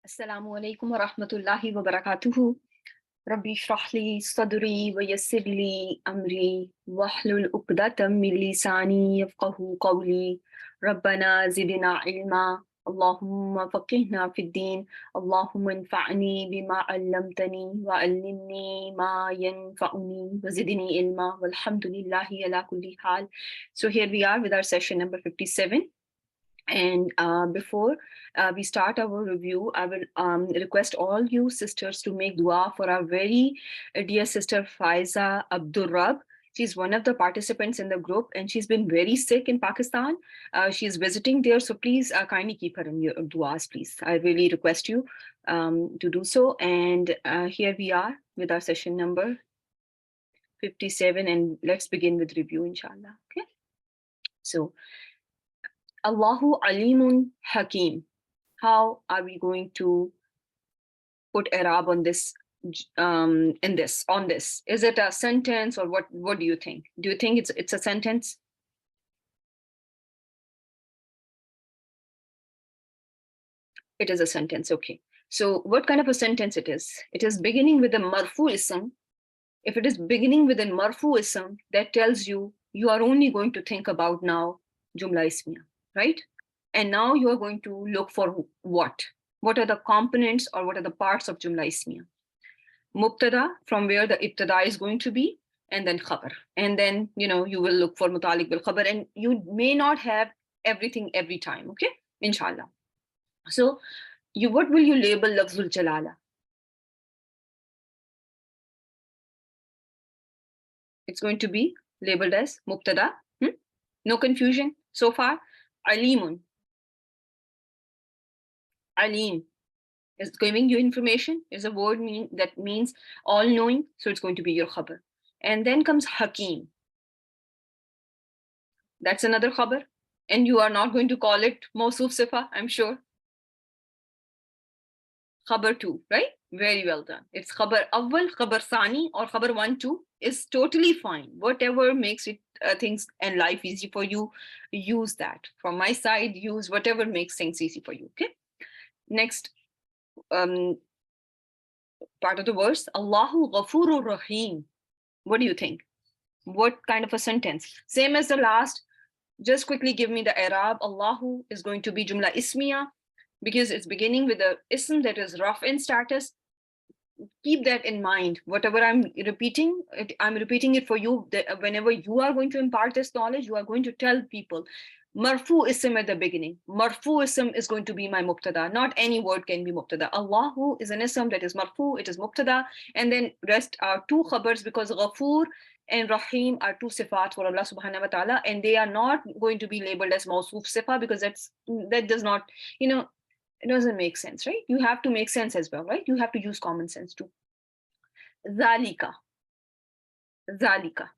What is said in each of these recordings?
Assalamu alaikum wa rahmatullahi wa barakatuhu. Rabbi shrah li sadri wa yassir li amri wahlul uqdatam min lisani yafqahu qawli. Rabbana zidna ilma. Allahumma faqihna fid din. Allahumma anfa'ni bima 'allamtani wa 'allimni ma yanfa'uni wa zidni ilma. Walhamdulillahi ala kulli hal. So here we are with our session number 57. And before we start our review, I will request all you sisters to make dua for our very dear sister Faiza Abdurrab. She's one of the participants in the group and she's been very sick in Pakistan. She's visiting there. So please kindly keep her in your duas, please. I really request you to do so. And here we are with our session number 57. And let's begin with review, inshallah. Okay. So Allahu Alimun Hakim. How are we going to put Arab on this? On this, is it a sentence or what? What do you think? Do you think it's a sentence? It is a sentence. Okay. So what kind of a sentence it is? It is beginning with a marfu ism. If it is beginning with a marfu ism, that tells you are only going to think about now jumla ismiya, right? And now you are going to look for what? What are the components or what are the parts of jumla ismiya? Mubtada, from where the ibtada is going to be, and then khabar. And then, you will look for mutalik bil khabar, and you may not have everything every time, okay? Inshallah. So, what will you label lafzul jalala? It's going to be labeled as mubtada. No confusion so far. Alimun. Alim is giving you information, is a word that means all-knowing, so it's going to be your khabar. And then comes Hakim. That's another khabar. And you are not going to call it Mawsuf Sifa, I'm sure. Khabar 2, right? Very well done. It's Khabar Awwal, Khabar Thani, or Khabar 1, 2 is totally fine. Whatever makes it things and life easy for you, use that. From my side, use whatever makes things easy for you, okay? Next part of the verse, Allahu Ghafurur Rahim. What do you think? What kind of a sentence? Same as the last. Just quickly give me the Arab. Allahu is going to be Jumla Ismiya because it's beginning with the ism that is rough in status. Keep that in mind. Whatever I'm repeating it for you. Whenever you are going to impart this knowledge, you are going to tell people, Marfu ism at the beginning. Marfu ism is going to be my mubtada. Not any word can be mubtada. Allahu is an ism that is marfu, it is mubtada. And then rest are two khabars because Ghafur and Rahim are two sifat for Allah subhanahu wa ta'ala. And they are not going to be labeled as Mawsuf sifa because that does not, it doesn't make sense, right? You have to make sense as well, right? You have to use common sense too. Zalika. Zalika.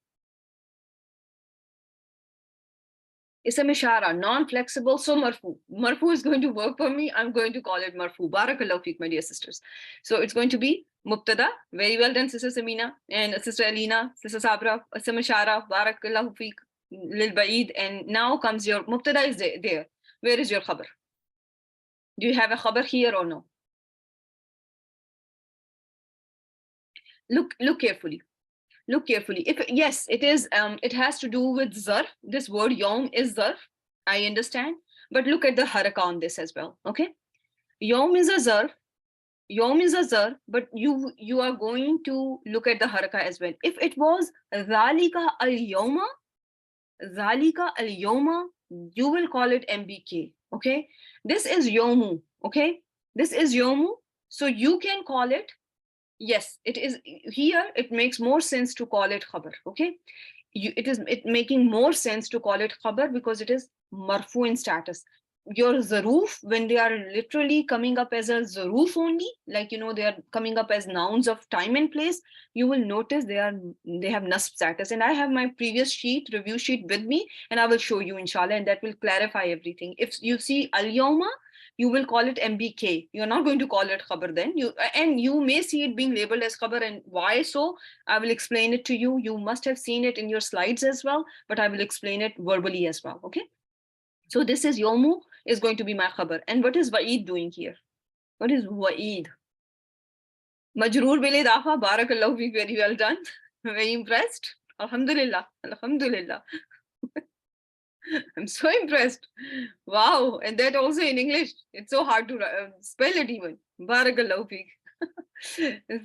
Isam ishara, non-flexible, so marfu. Marfu is going to work for me. I'm going to call it marfu. Barakallahu feek, my dear sisters. So it's going to be mubtada. Very well done, Sister Samina and Sister Alina, Sister Sabra, isam ishara, barakallahu feek, lil ba'id. And now comes your mubtada is there. Where is your khabar? Do you have a khabar here or no? Look carefully. Look carefully. If yes, it is. It has to do with zarf. This word yom is zarf. I understand, but look at the haraka on this as well. Okay, yom is a zarf. Yom is a zarf, but you are going to look at the haraka as well. If it was zalika al yoma, you will call it mbk. Okay, this is yomu. Okay, this is yomu. So you can call it. Yes, it is here. It makes more sense to call it khabar. Okay, it making more sense to call it khabar because it is marfu in status. Your zaruf, when they are literally coming up as a zaruf only, like they are coming up as nouns of time and place, you will notice they have nasb status. And I have my previous review sheet with me, and I will show you inshallah, and that will clarify everything. If you see al yawma, you will call it mbk. You're not going to call it khabar then. You may see it being labeled as khabar, and why so? I will explain it to you. You must have seen it in your slides as well, but I will explain it verbally as well. Okay. So this is yomu is going to be my khabar. And what is wa'id doing here? What is wa'id? Majroor bil idafa. Barakallahu feek. Very well done. Very impressed. Alhamdulillah. Alhamdulillah. I'm so impressed. Wow. And that also in English. It's so hard to spell it even. Barakallahu feek.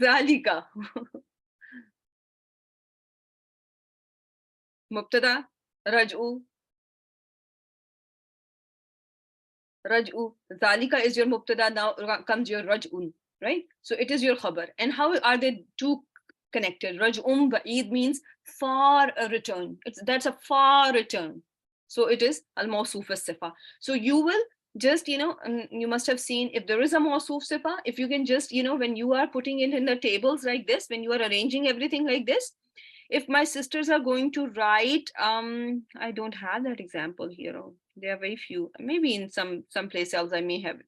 Zalika. Mubtada. Raj'u. Raj'u. Zalika is your mubtada. Now comes your raj'un. Right? So it is your khabar. And how are they two connected? Raj'um ba'id means far a return. That's a far return. So it is al-mawsuf as-sifa. So you will just, you must have seen if there is a mawsuf sifa, if you can just, when you are putting it in the tables like this, when you are arranging everything like this, if my sisters are going to write, I don't have that example here. There are very few. Maybe in some place else I may have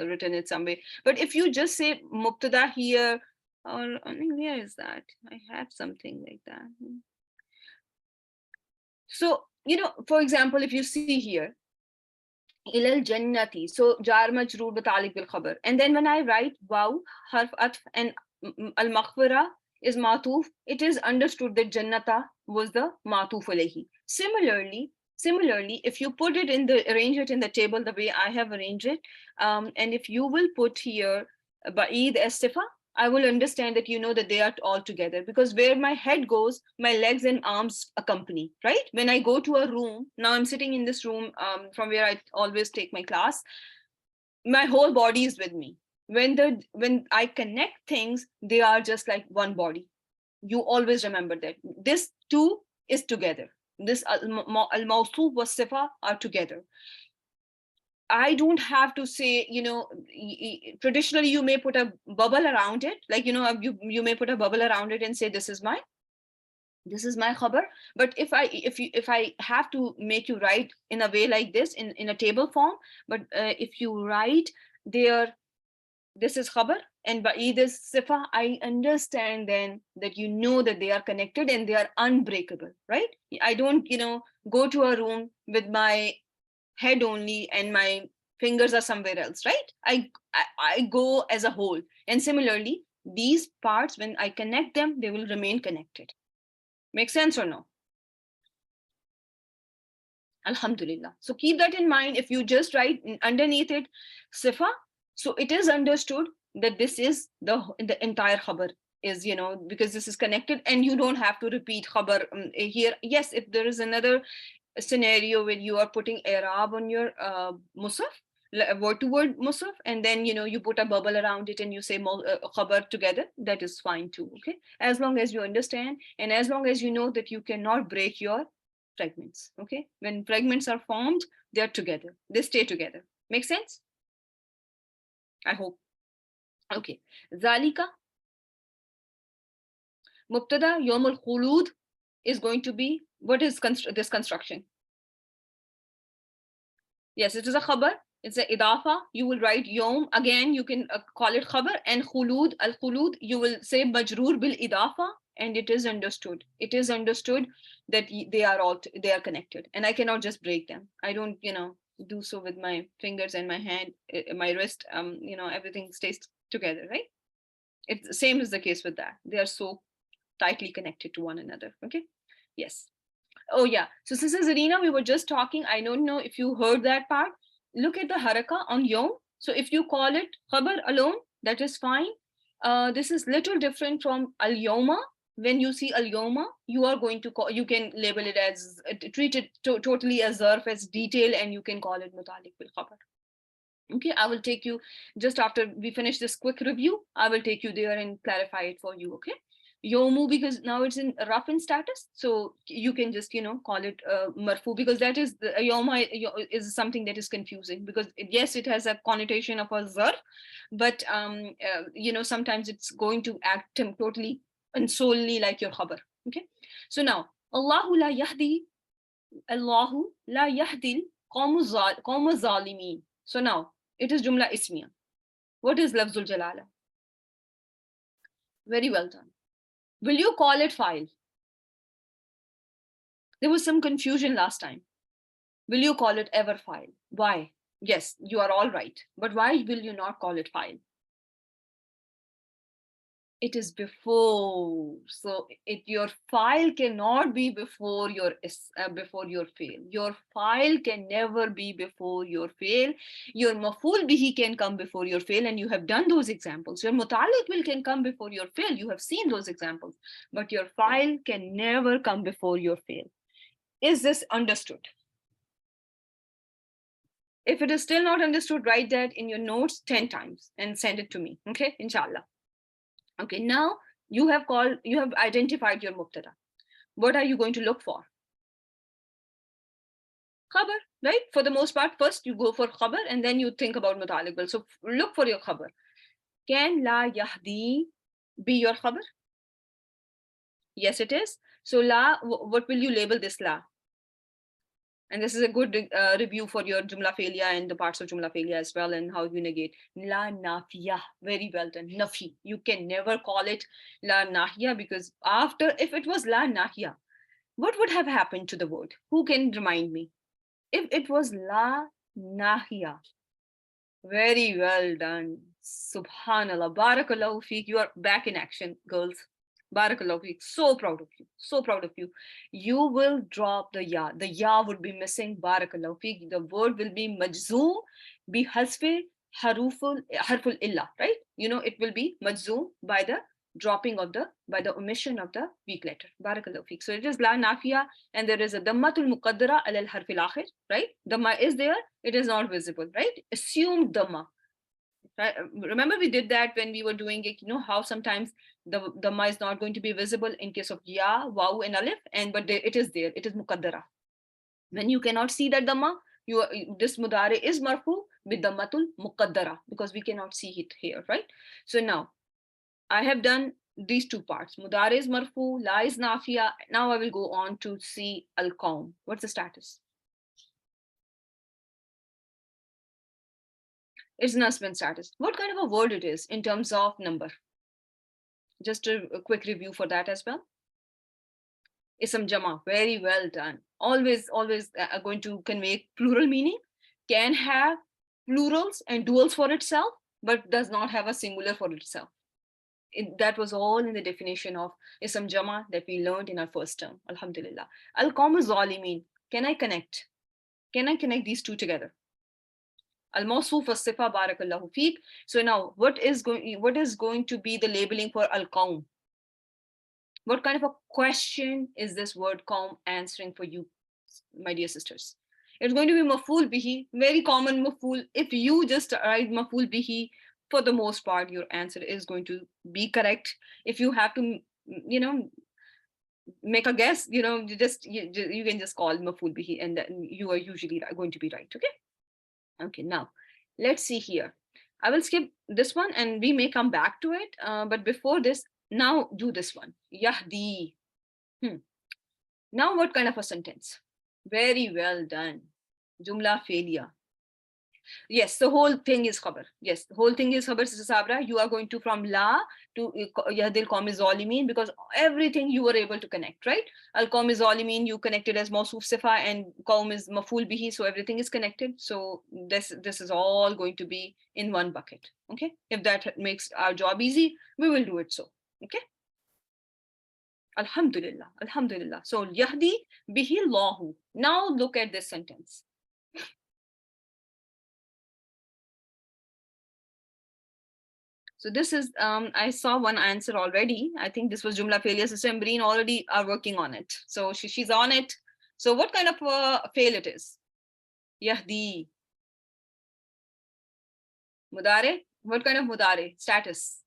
written it somewhere. But if you just say mubtada here, or I mean, where is that? I have something like that. So, for example, if you see here, ilal jannati, so jar majroor batalik bil khabar. And then when I write wow, harf atf, and al maghfira is matuf, it is understood that jannata was the matuf alayhi. Similarly, if you put it arrange it in the table the way I have arranged it, and if you will put here ba'id as-sifa, I will understand that you know that they are all together, because where my head goes, my legs and arms accompany, right? When I go to a room, now I'm sitting in this room from where I always take my class, my whole body is with me. When I connect things, they are just like one body. You always remember that. This two is together. This al-mawsuf was sifa are together. I don't have to say, traditionally you may put a bubble around it, like, you may put a bubble around it and say, this is my khabar. But if I have to make you write in a way like this, in a table form, but if you write there, this is khabar and ba'id is sifa, I understand then that you know that they are connected and they are unbreakable, right? I don't, go to a room with my head only and my fingers are somewhere else, right? I go as a whole. And similarly, these parts, when I connect them, they will remain connected. Make sense or no? Alhamdulillah. So keep that in mind. If you just write underneath it sifa, so it is understood that this is the entire khabar is, because this is connected, and you don't have to repeat khabar here. Yes, if there is another scenario where you are putting i'rab on your musaf, word to word musaf, and then you put a bubble around it and you say khabar together, that is fine too. Okay, as long as you understand and as long as you know that you cannot break your fragments. Okay, when fragments are formed, they are together, they stay together. Make sense? I hope. Okay, zalika mubtada yawm al khulud is going to be, what is this construction? Yes, it is a khabar. It's a idafa. You will write yom. Again, you can call it khabar. And khulud, al-khulud, you will say majroor bil idafa, and it is understood. It is understood that they are connected, and I cannot just break them. I don't, do so with my fingers and my hand, my wrist. Everything stays together, right? It's the same is the case with that. They are so tightly connected to one another. Okay. Yes. Oh yeah. So Sister Zarina, we were just talking. I don't know if you heard that part. Look at the haraka on yom. So if you call it khabar alone, that is fine. This is little different from al yoma. When you see al yoma, you are going to call. You can label it as treat it totally as zarf, as detail, and you can call it mutalik bil khabar. Okay, I will take you just after we finish this quick review. I will take you there and clarify it for you. Okay. Yomu, because now it's in Rafin status, so you can just call it marfu, because that is the yoma is something that is confusing, because yes, it has a connotation of a zarf, but sometimes it's going to act totally and solely like your khabar. Okay, so now Allahu la yahdi qawmu zalimin. So now it is jumla ismiya. What is lafzul jalala? Very well done. Will you call it file? There was some confusion last time. Will you call it ever file? Why? Yes, you are all right. But why will you not call it file? It is before. So your file cannot be before before your fail. Your file can never be before your fail. Your maful bihi can come before your fail, and you have done those examples. Your mutalik will can come before your fail. You have seen those examples, but your file can never come before your fail. Is this understood? If it is still not understood, write that in your notes 10 times and send it to me. Okay, inshallah. Okay, now you have identified your mubtada. What are you going to look for? Khabar, right? For the most part, first you go for khabar and then you think about mutaliq. So look for your khabar. Can la yahdi be your khabar? Yes, it is. So la, what will you label this la? And this is a good review for your Jumla Failure and the parts of Jumla Failure as well, and how you negate. La nafiya, very well done. Nafi. You can never call it la nahiya, because after, if it was la nahiya, what would have happened to the word? Who can remind me? If it was la nahiya, very well done. Subhanallah. Barakallahu feek. You are back in action, girls. Barakallahu feek. So proud of you. So proud of you. You will drop the ya. The ya would be missing. Barakallahu feek. The word will be majzoom, be hasfe harful illa, right? You know, it will be majzoom by the dropping of by the omission of the weak letter. Barakallahu feek. So it is la nafiya, and there is a dammatul muqaddara al harfil akhir, right? Damma is there, it is not visible, right? Assumed damma. Right? Remember we did that when we were doing it, you know, how sometimes the damma is not going to be visible in case of ya, waw, and alif, and but it is there, it is muqaddara. When you cannot see that damma, this mudare is marfu with dammatul muqaddara, because we cannot see it here, right? So now I have done these two parts. Mudare is marfu, la is nafiya. Now I will go on to see al-qawm. What's the status? It's nasb status. What kind of a word it is in terms of number? Just a quick review for that as well. Ism jama, very well done. Always going to convey plural meaning. Can have plurals and duals for itself, but does not have a singular for itself. That was all in the definition of ism jama that we learned in our first term. Alhamdulillah. Al-qawm zalimin. Can I connect? Can I connect these two together? Al-mawsuf as-sifa, barakallahu feek. So now what is going to be the labeling for al-qawm? What kind of a question is this word qawm answering for you, my dear sisters? It's going to be maful bihi, very common maful. If you just write maful bihi, for the most part, your answer is going to be correct. If you have to, you know, make a guess, you know, you can just call maful bihi, and then you are usually going to be right. Okay. Okay. Now, let's see here. I will skip this one, and we may come back to it. But before this, now do this one. Yahdi. Now, what kind of a sentence? Very well done. Jumla failure. Yes, the whole thing is khabar. Yes, the whole thing is khabar, Sabra. You are going to from la to yahdil qawmi zalimin, because everything you were able to connect, right? Al qawmi zalimin, you connected as mawsuf sifa, and qawm is maful bihi, so everything is connected. So this is all going to be in one bucket. Okay, if that makes our job easy, we will do it so. Okay. Alhamdulillah, Alhamdulillah. So yahdi bihi Allahu. Now look at this sentence. So this is, I saw one answer already. I think this was Jumla failure system. Breen already are working on it. So she's on it. So what kind of a fail it is? Yahdi. Mudare? What kind of mudare? Status.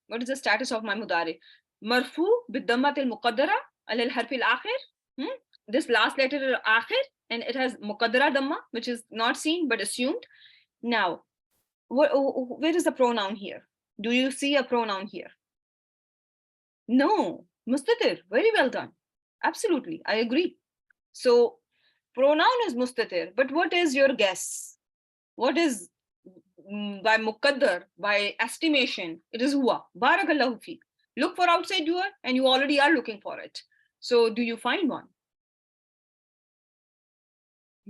What is the status of my mudare? Marfu bidammat al-muqaddara al-harf al-akhir. This last letter akhir, and it has muqaddara damma, which is not seen but assumed. Now, where is the pronoun here? Do you see a pronoun here? No, mustatir. Very well done. Absolutely, I agree. So pronoun is mustatir, but what is your guess? What is by muqaddar, by estimation? It is huwa. Barakallahu fi. Look for outside doer, and you already are looking for it. So do you find one?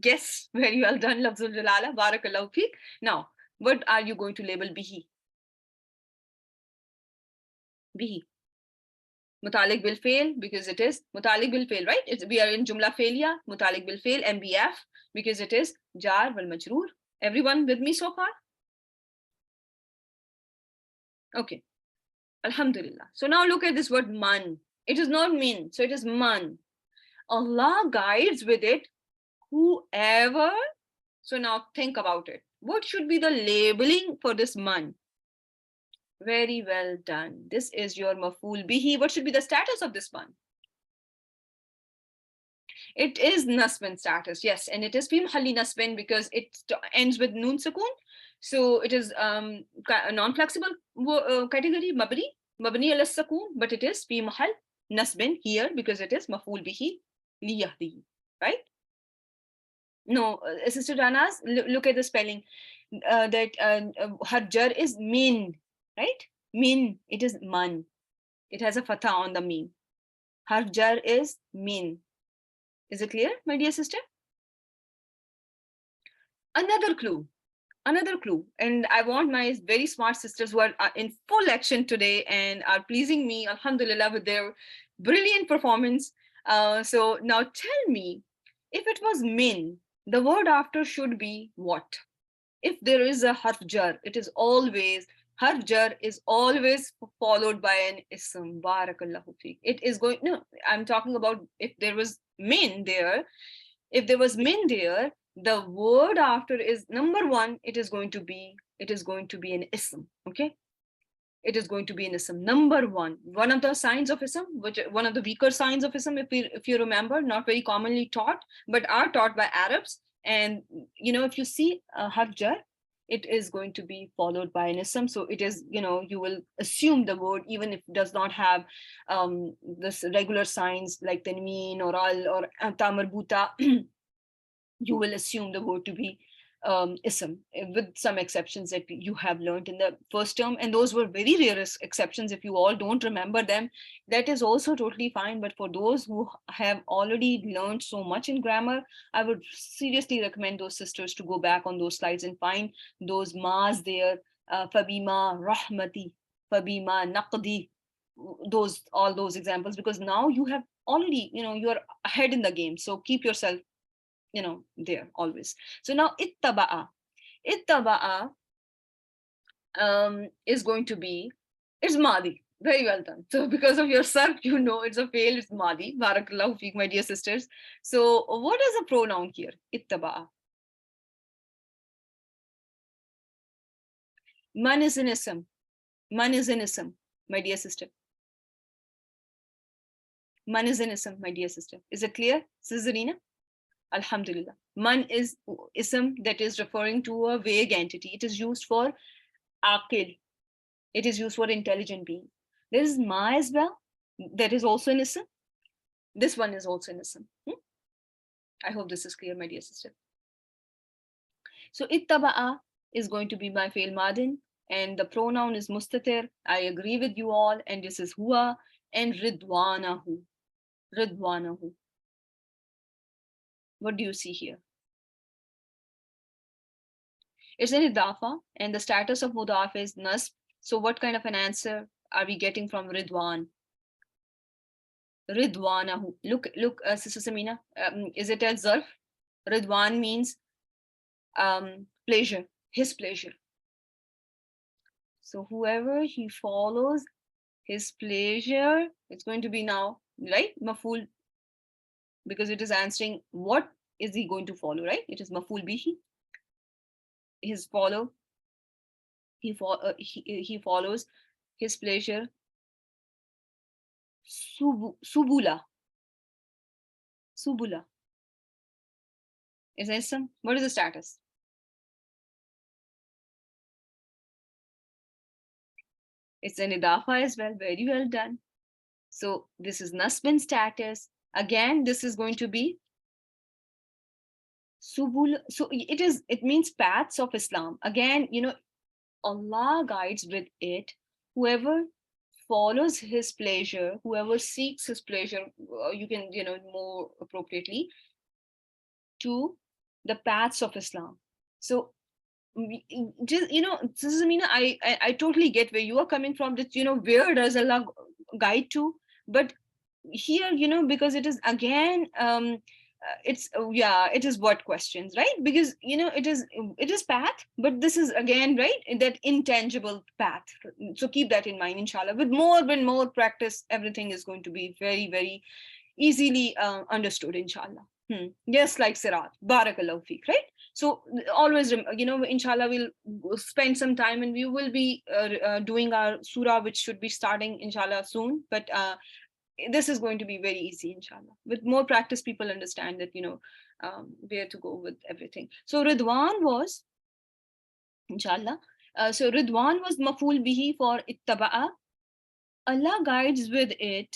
Yes, very well done, Lafzul Jalala. Barakallahu feek. Now, what are you going to label bihi? Bihi. Mutalik will fail because it is mutalik will fail, right? We are in Jumla failure. Mutalik will fail, MBF, because it is jar wal majroor. Everyone with me so far? Okay. Alhamdulillah. So now look at this word man. It is not min, so it is man. Allah guides with it whoever. So now think about it. What should be the labeling for this man? Very well done. This is your maf'ul bihi. What should be the status of this man? It is nasbin status, yes, and it is fi mahalli nasbin because it ends with noon sukun. So it is a non-flexible category, mabni ala sukun, but it is fi mahal nasbin here because it is maf'ul bihi liyahdi, right? No, Sister Ranas, look at the spelling. That her jar is min, right? Min, it is man. It has a fatha on the mim. Her jar is min. Is it clear, my dear sister? Another clue, and I want my very smart sisters who are in full action today and are pleasing me, alhamdulillah, with their brilliant performance. So now tell me, if it was min, the word after should be what? If there is a harf jar, it is always, harf jar is always followed by an ism. Barakallahu feek. It is going, no, I'm talking about if there was min there, if there was min there, the word after is number one, it is going to be an ism. Okay, it is going to be an ism. Number one of the signs of ism, which one of the weaker signs of ism, if you remember, not very commonly taught, but are taught by Arabs. And if you see harf jar, it is going to be followed by an ism. So it is, you will assume the word even if it does not have this regular signs like tanween or al or ta marbuta. You will assume the word to be ism, with some exceptions that you have learned in the first term, and those were very rare exceptions. If you all don't remember them, that is also totally fine. But for those who have already learned so much in grammar, I would seriously recommend those sisters to go back on those slides and find those ma's there, fabima rahmati, fabima naqdi, all those examples, because now you have already, you're ahead in the game. So keep yourself there always. So now ittaba'a is going to be, it's madi. Very well done. So because of your sarf, it's a fail, it's madi. Barakallahu feek, my dear sisters. So what is a pronoun here? Ittaba'a. Man is an ism. Man is an ism, my dear sister. Man is an ism, my dear sister. Is it clear, Sizarina? Alhamdulillah. Man is ism that is referring to a vague entity. It is used for aqil. It is used for intelligent being. There is ma as well. That is also an ism. This one is also an ism. I hope this is clear, my dear sister. So ittaba'a is going to be my fail madin, and the pronoun is mustatir. I agree with you all, and this is huwa and ridwanahu. Ridwanahu. What do you see here? It's an idafa, and the status of mudaf is nasb. So what kind of an answer are we getting from Ridwan? Ridwanahu. Look, Sister Samina, is it a zarf? Ridwan means pleasure, his pleasure. So whoever he follows his pleasure, it's going to be now, right? Maful, because it is answering what is he going to follow, right? It is maful bihi. His follow, he follows his pleasure. Subula. Subula. Is there some? What is the status? It's an idafa as well. Very well done. So this is nasbin status. Again, this is going to be subul. So it means paths of Islam. Again, Allah guides with it. Whoever follows his pleasure, whoever seeks his pleasure, you can, more appropriately, to the paths of Islam. So just, Samina, I totally get where you are coming from. That, where does Allah guide to? But here, because it is again, it is what questions, right? Because it is path, but this is again, right, that intangible path. So keep that in mind, inshallah. With more practice, everything is going to be very, very easily understood, inshallah. Yes, like Sirat, barakallahu feek, right? So always, inshallah, we'll spend some time and we will be doing our surah, which should be starting, inshallah, soon. But this is going to be very easy, inshallah. With more practice, people understand that, where to go with everything. So Ridwan was, inshallah. So Ridwan was maful bihi for ittaba'a. Allah guides with it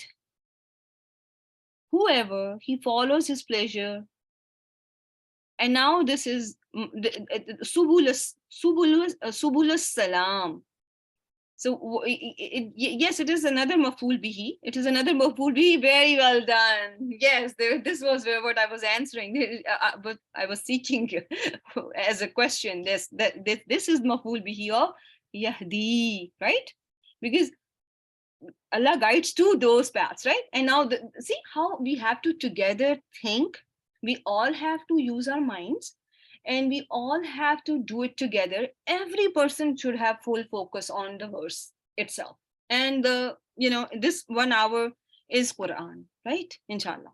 whoever he follows his pleasure. And now this is subulus salam. So yes, it is another maful bihi. It is another maful bihi. Very well done. Yes, this was what I was answering. But I was seeking as a question. This is maful bihi of yahdi, right? Because Allah guides to those paths, right? And now see how we have to together think. We all have to use our minds, and we all have to do it together. Every person should have full focus on the verse itself. And this 1 hour is Quran, right? Inshallah.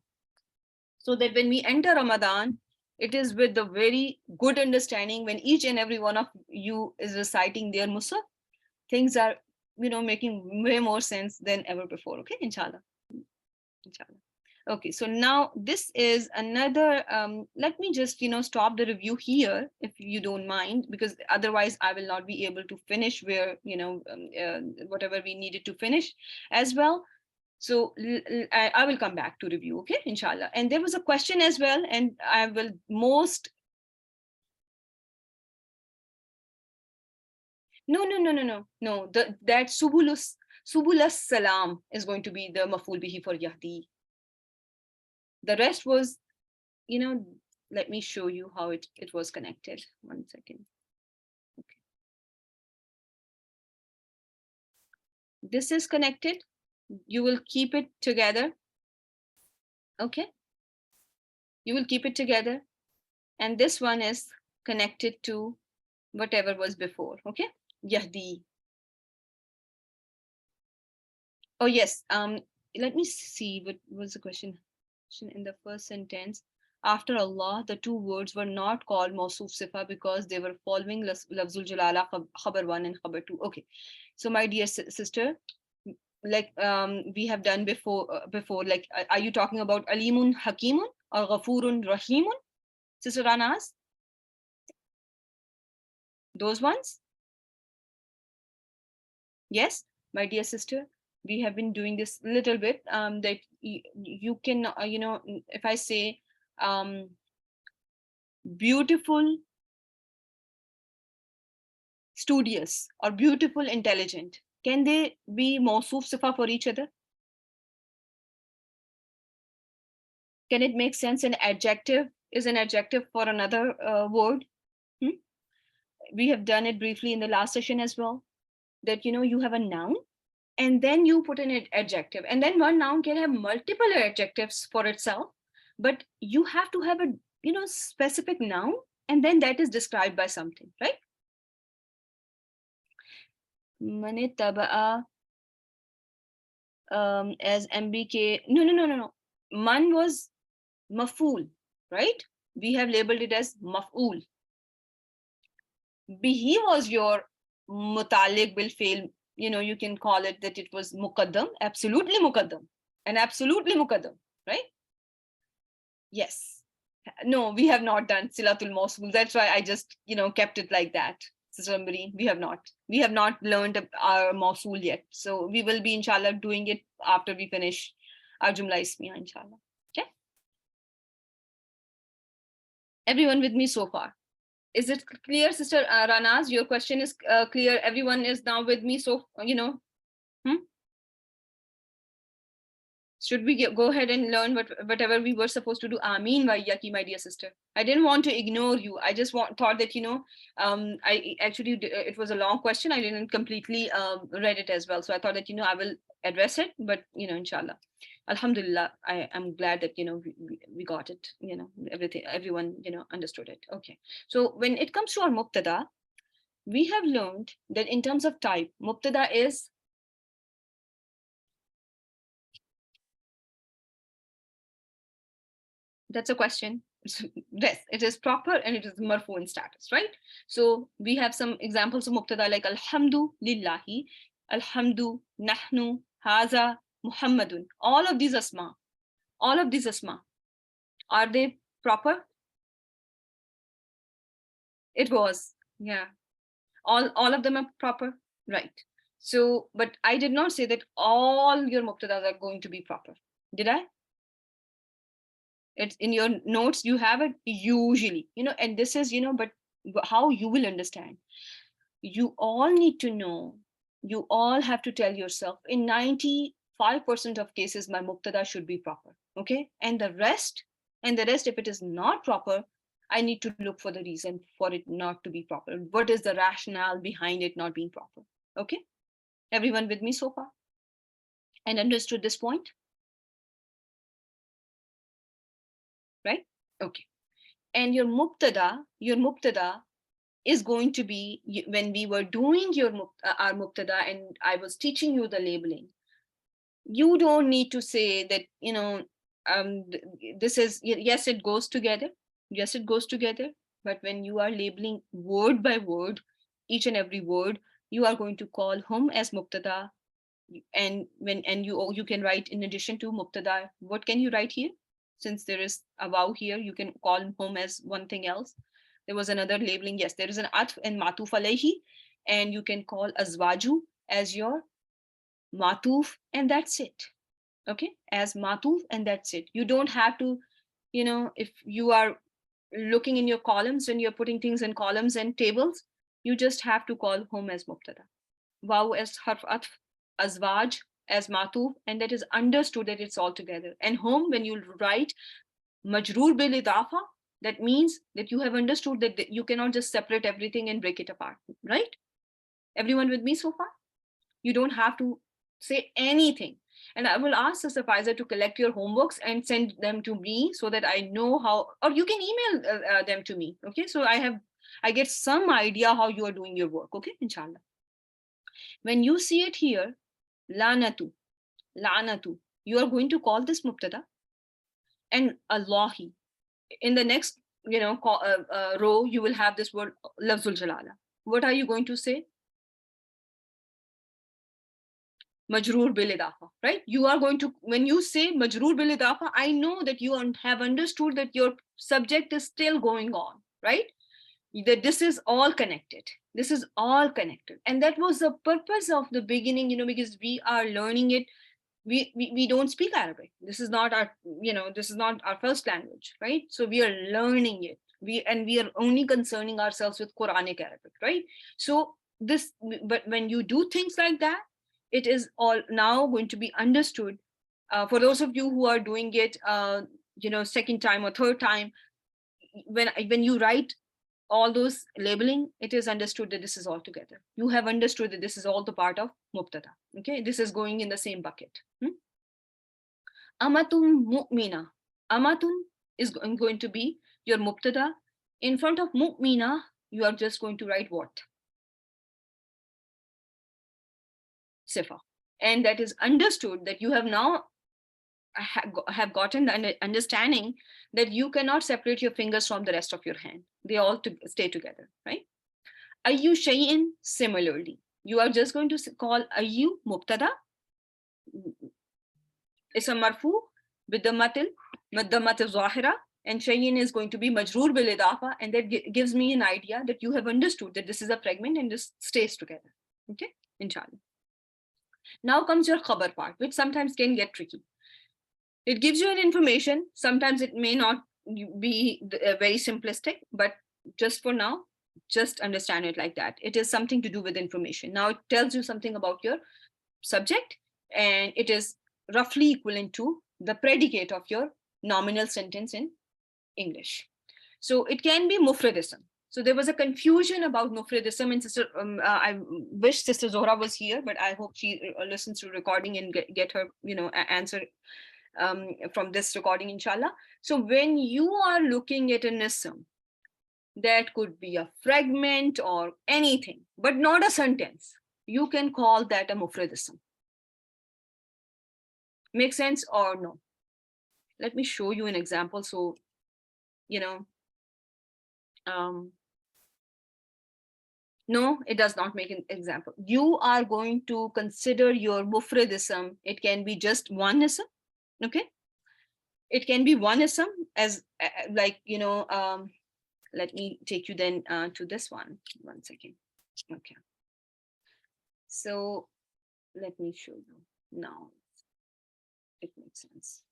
So that when we enter Ramadan, it is with the very good understanding. When each and every one of you is reciting their musaf, things are making way more sense than ever before. Okay, inshallah. Okay, so now this is another, let me just stop the review here, if you don't mind, because otherwise I will not be able to finish where whatever we needed to finish as well. So I will come back to review, okay, inshallah. And there was a question as well, and I will no, that subulus salam is going to be the maful bihi for yahdi. The rest was, let me show you how it was connected. 1 second. Okay. This is connected. You will keep it together. Okay. You will keep it together. And this one is connected to whatever was before. Okay. Yahdi. Oh, yes. Let me see what was the question in the first sentence. After Allah, the two words were not called Mawsuf Sifa because they were following Lafzul Jalala, Khabar 1 and Khabar 2. Okay. So my dear sister, like we have done before, like, are you talking about Alimun Hakimun or Ghafurun Rahimun, Sister Ranas? Those ones? Yes, my dear sister, we have been doing this little bit, that you can, if I say beautiful, studious, or beautiful, intelligent, can they be Mawsuf Sifa for each other? Can it make sense? An adjective is an adjective for another word. We have done it briefly in the last session as well, that you have a noun and then you put an adjective, and then one noun can have multiple adjectives for itself, but you have to have a specific noun, and then that is described by something, right? Mane taba'a, as MBK. No. Man was maf'ul, right? We have labeled it as maf'ul. Bihi was your mutalik bil fail. You can call it that it was muqaddam, absolutely muqaddam, and absolutely muqaddam, right? Yes. No, we have not done silatul mawsul. That's why I just kept it like that. Somebody, we have not learned our mawsul yet, so we will be inshallah doing it after we finish our jumla ismiya, inshallah. Okay, everyone with me so far? Is it clear, Sister Ranas? Your question is clear. Everyone is now with me, so Should we go ahead and learn whatever we were supposed to do? Ameen wa iyyaki, my dear sister. I didn't want to ignore you. I just thought that, I actually, it was a long question. I didn't completely read it as well. So I thought that, I will address it, but, inshallah. Alhamdulillah, I am glad that, we got it, everyone, understood it. Okay. So when it comes to our mubtada, we have learned that in terms of type, mubtada is, that's a question. Yes, it is proper and it is marfu in status, right? So we have some examples of mubtada like alhamdu lillahi, alhamdu, nahnu, haza, muhammadun. All of these asma, are they proper? It was, yeah. All of them are proper, right? So, but I did not say that all your mubtadas are going to be proper, did I? It's in your notes, you have it usually, and this is, but how you will understand. You all need to know, you all have to tell yourself, in 95% of cases, my mubtada should be proper, okay? And the rest, if it is not proper, I need to look for the reason for it not to be proper. What is the rationale behind it not being proper? Okay, everyone with me so far and understood this point? Right? Okay. And your mubtada is going to be, when we were doing our mubtada and I was teaching you the labeling, you don't need to say that, this is, yes, it goes together. Yes, it goes together. But when you are labeling word by word, each and every word, you are going to call hum as mubtada. And you can write, in addition to mubtada, what can you write here? Since there is a waw here, you can call hum as one thing else. There was another labeling. Yes, there is an atf and matuf alayhi, and you can call azwaju as your matuf, and that's it. Okay, as matuf, and that's it. You don't have to, if you are looking in your columns, when you're putting things in columns and tables, you just have to call hum as mubtada, waw as harf atf, azwaj as matuf, and that is understood that it's all together. And hum, when you write majroor bil idafa, that means that you have understood that you cannot just separate everything and break it apart, right? Everyone with me so far? You don't have to say anything. And I will ask the supervisor to collect your homeworks and send them to me so that I know how, or you can email them to me. Okay, so I get some idea how you are doing your work. Okay, inshallah. When you see it here, lanatu, you are going to call this mubtada, and Allahi. In the next, row, you will have this word lafzul jalala. What are you going to say? Majroor bil idafa, right? You are going to, when you say majroor bil idafa, I know that you have understood that your subject is still going on, right? That this is all connected. This is all connected. And that was the purpose of the beginning, because we are learning it. We don't speak Arabic. This is not our first language, right? So we are learning it. We are only concerning ourselves with Quranic Arabic, right? So but when you do things like that, it is all now going to be understood. For those of you who are doing it, second time or third time, when you write all those labeling, it is understood that this is all together. You have understood that this is all the part of mubtada. Okay, this is going in the same bucket. Amatun mu'mina. Amatun is going to be your mubtada. In front of mu'mina, you are just going to write what? Sifa. And that is understood that you have now have gotten the understanding that you cannot separate your fingers from the rest of your hand. They all stay together, right? Ayyu shay'in, similarly, you are just going to call ayyu mubtada, ism marfu bidammatil zahira, and shay'in is going to be majroor bil idafa, and that gives me an idea that you have understood that this is a fragment and this stays together. Okay, inshallah. Now comes your khabar part, which sometimes can get tricky. It gives you an information. Sometimes it may not be very simplistic, but just for now, just understand it like that. It is something to do with information. Now it tells you something about your subject, and it is roughly equivalent to the predicate of your nominal sentence in English. So it can be mufrad ism. So there was a confusion about mufrad ism, and sister, I wish Sister Zohra was here, but I hope she listens to recording and get her, answer from this recording, inshallah. So when you are looking at an ism, that could be a fragment or anything, but not a sentence, you can call that a mufrad ism. Make sense or no? Let me show you an example. So, no, it does not make an example. You are going to consider your mufrad ism. It can be just one ism, okay? It can be one ism as let me take you then to this one. 1 second. Okay. So let me show you now. It makes sense.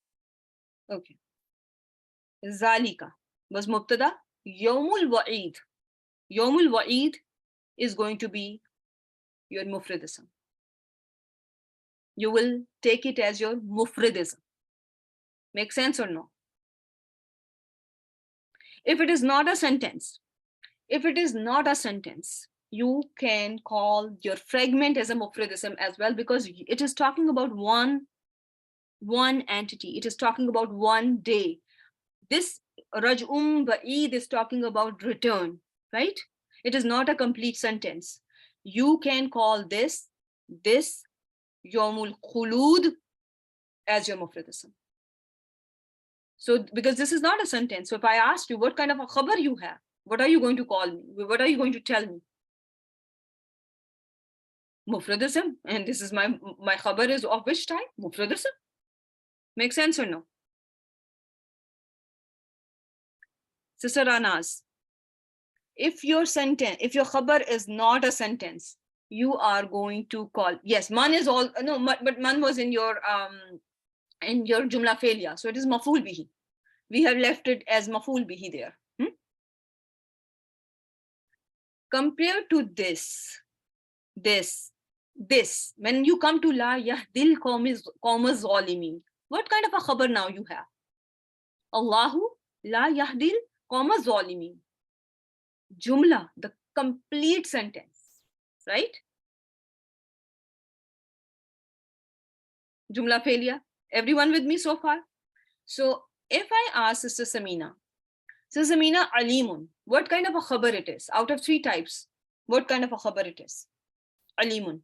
Okay. Zalika was mubtada. Yawmul wa'id. Yawmul wa'id is going to be your mufrad ism. You will take it as your mufrad ism. Make sense or no? If it is not a sentence, you can call your fragment as a mufrad ism as well, because it is talking about one entity. It is talking about one day. This raj'um ba'id is talking about return, right? It is not a complete sentence. You can call this yawmul khulud as your mufrad ism. So because this is not a sentence, so if I ask you what kind of a khabar you have, what are you going to call me? What are you going to tell me? Mufrad ism. And this is my khabar is of which type? Mufrad ism. Make sense or no? Sister Anas, if your khabar is not a sentence, you are going to call, yes, man is all, no, but man was in your jumla failure, so it is maful bihi. We have left it as maful bihi there. Compared to this, when you come to la yahdil qawma zalimin, what kind of a khabar now you have? Allahu la yahdil qawma zalimin. Jumla, the complete sentence, right? Jumla failure. Everyone with me so far? So if I ask Sister Samina, alimun, what kind of a khabar it is? Out of 3 types, what kind of a khabar it is? Alimun,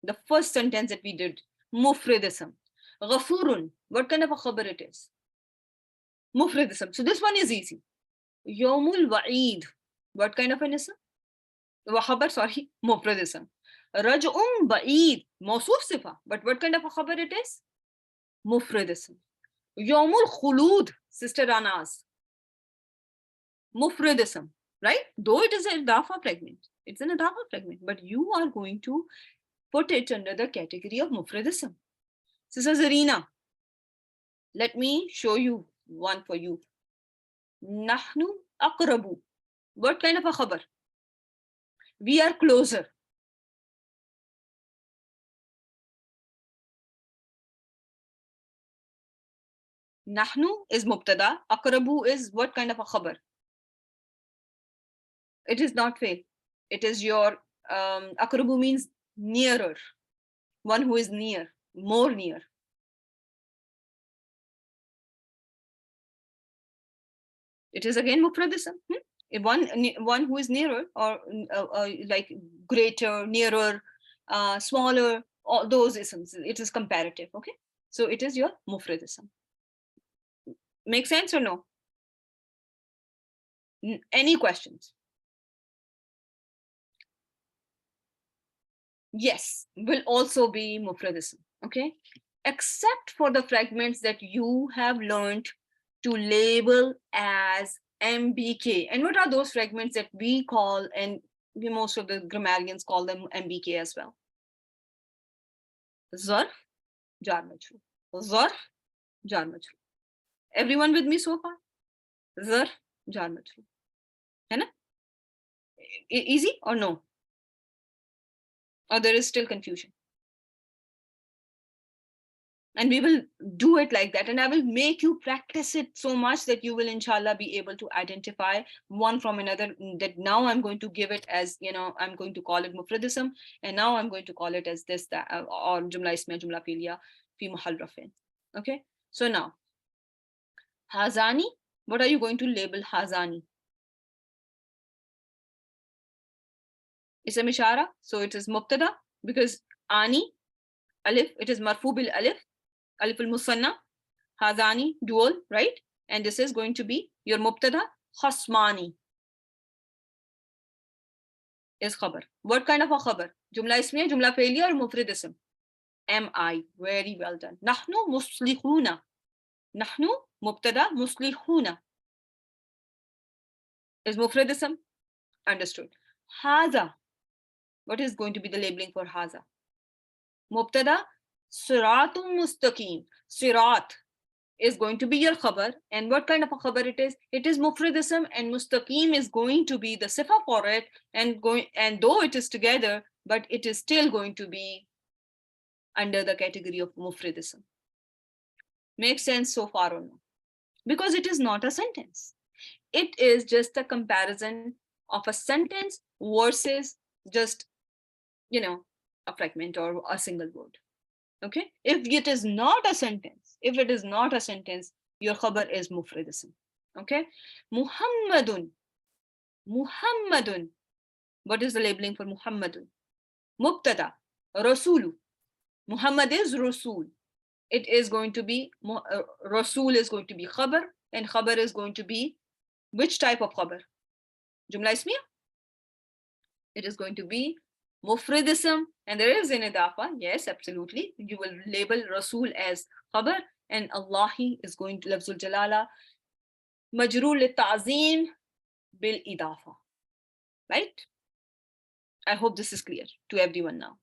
the first sentence that we did, mufrad ism. Ghafurun, what kind of a khabar it is? Mufrad ism. So this one is easy. Yawmul wa'id, what kind of an ism? Khabar, sorry, mufrad ism. Raj'um ba'id, mawsuf sifa, but what kind of a khabar it is? Mufrad ism. Yawmul khulud, Sister Anas, mufrad ism, right? Though it is an idafa fragment, it's an idafa fragment, but you are going to put it under the category of mufrad ism. Sister Zarina, let me show you one for you. Nahnu aqrabu, what kind of a khabar? We are closer. Nahnu is mubtada, aqrabu is what kind of a khabar? It is not fail. It is your aqrabu means nearer, one who is near, more near. It is again mufrad ism. One who is nearer, or like greater, nearer, smaller, all those isms. It is comparative. Okay, so it is your mufrad ism. Make sense or no? Any questions? Yes, will also be mufrad ism. Okay, except for the fragments that you have learned to label as MBK. And what are those fragments that we call, and most of the grammarians call them MBK as well? Zarf, jar majroor. Zarf, jar majroor. Everyone with me so far? Zarf, jar majroor. Hai na? Easy or no? Or there is still confusion? And we will do it like that, and I will make you practice it so much that you will inshallah be able to identify one from another. That now I'm going to give it as, I'm going to call it mufradism, and now I'm going to call it as this, that, or jumla ismiya, jumla fi'liya fi mahall rafin. Okay, so now hazani, what are you going to label hazani? Ism ishara, so it is mubtada, because ani alif, it is marfu bil alif, alif al musanna. Hazani, dual, right? And this is going to be your mubtada. Khasmani is khabar. What kind of a khabar? Jumla ismiya, jumla fi'liya, or mufrad ism? Am I? Very well done. Nahnu muslihuna. Nahnu mubtada, muslihuna is mufrad ism. Understood. Haza, what is going to be the labeling for haza? Mubtada, siratum mustaqim. Sirat is going to be your khabar. And what kind of a khabar it is? It is mufrad ism, and mustaqim is going to be the sifa for it, and though it is together, but it is still going to be under the category of mufrad ism. Makes sense so far or no? Because it is not a sentence. It is just a comparison of a sentence versus just, a fragment or a single word. Okay, if it is not a sentence, your khabar is mufrad ism. Okay, Muhammadun. Muhammadun. What is the labeling for Muhammadun? Mubtada, Rasulu. Muhammad is Rasul. It is going to be, Rasul is going to be khabar, and khabar is going to be which type of khabar? Jumla ismiya? It is going to be mufrad ism, and there is an idafa. Yes, absolutely. You will label Rasul as khabar, and Allahi is going to lafzul jalala majroor li ta'zim bil idafa. Right? I hope this is clear to everyone now.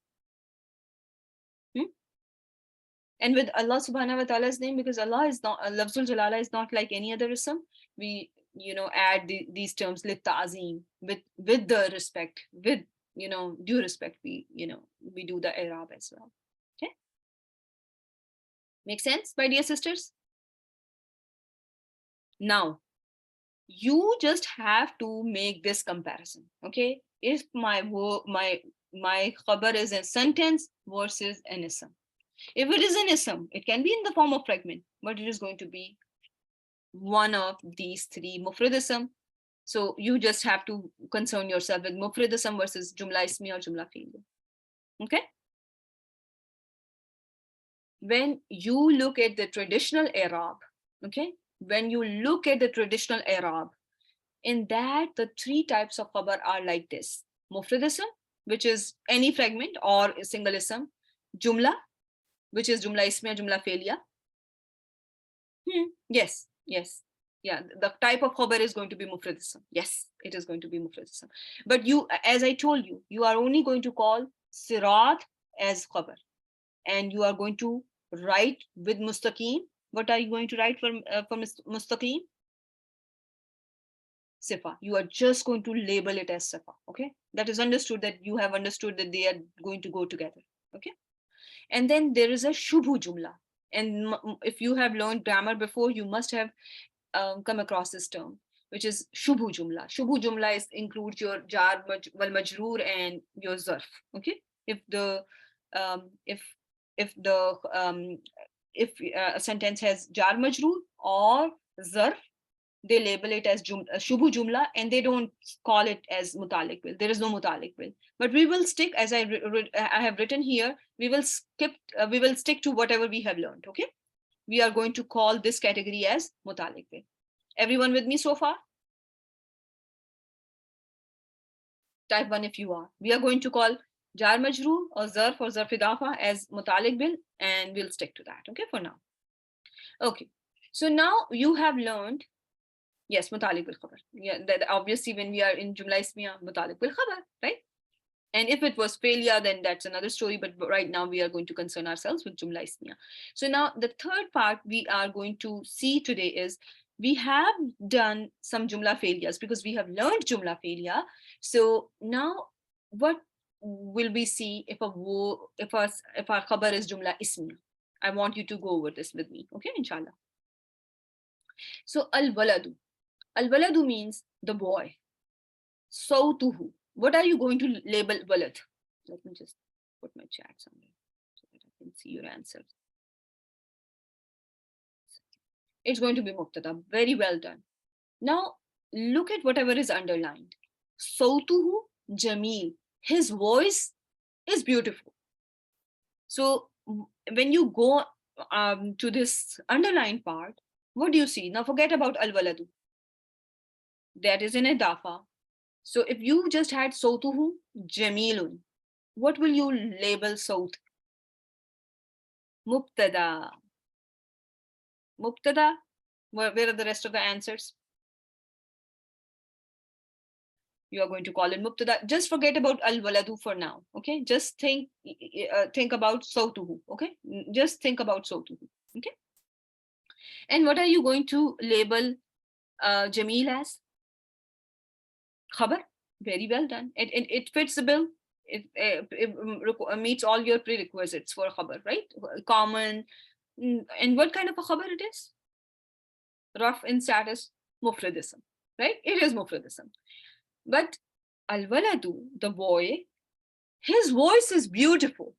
And with Allah subhanahu wa ta'ala's name, because Allah is not, lafzul jalala is not like any other ism, we add these terms lit ta'zim, with the respect, with due respect, we do the i'rab as well. Okay, make sense, my dear sisters? Now you just have to make this comparison. Okay, if my khabar is a sentence versus an ism. If it is an ism, it can be in the form of fragment, but it is going to be one of these three mufrad ism. So you just have to concern yourself with mufrad ism versus jumla ismi or jumla fi'liya. Okay? When you look at the traditional i'rab, okay? When you look at the traditional i'rab, in that the three types of khabar are like this: mufrad ism, which is any fragment or a single ism; jumla, which is jumla ismiya, jumla fi'liya. Yes. Yeah, the type of khabar is going to be mufrad ism. Yes, it is going to be mufrad ism. But you, as I told you, you are only going to call sirat as khabar, and you are going to write with mustaqim. What are you going to write for mustaqim? Sifa. You are just going to label it as sifa. Okay, that is understood, that you have understood that they are going to go together. Okay, and then there is a shubhu jumla. And if you have learned grammar before, you must have come across this term, which is shubhu jumla. Shubhu jumla includes your jar wal majroor and your zarf. Okay, if a sentence has jar majroor or zarf, they label it as shubhu jumla, and they don't call it as mutalik bil. There is no mutalik bil. But we will stick, as I have written here, we will stick to whatever we have learned. Okay, we are going to call this category as mutalik bil. Everyone with me so far? Type 1 if you are. We are going to call jar majroor or zarf idafa as mutalik bil, and we'll stick to that. Okay, for now. Okay, so now you have learned, yes, mutalik bil khabar. Yeah, that obviously when we are in jumla ismiya, mutalik bil khabar, right? And if it was failure, then that's another story. But right now we are going to concern ourselves with jumla ismiya. So now the third part we are going to see today is, we have done some jumla failures because we have learned jumla failure. So now what will we see if our khabar is jumla ismiya? I want you to go over this with me, okay, inshallah. So al-waladu. Al-waladu means the boy. Sawtuhu. What are you going to label walad? Let me just put my chat somewhere so that I can see your answers. It's going to be mubtada. Very well done. Now, look at whatever is underlined. Sawtuhu jameel. His voice is beautiful. So when you go to this underlined part, what do you see? Now forget about al-waladu. That is an idafa. So if you just had Sawtuhu jamilun, what will you label Sawt? Mubtada. Mubtada. Where are the rest of the answers? You are going to call it mubtada. Just forget about al-waladu for now. Okay. Just think about Sawtuhu. Okay. Just think about Sawtuhu. Okay. And what are you going to label Jameel as? Khabar. Very well done. It fits the bill. It meets all your prerequisites for khabar, right? Common. And what kind of a khabar it is? Rough in status, mufradism, right? It is mufradism. But al-waladu, the boy, his voice is beautiful.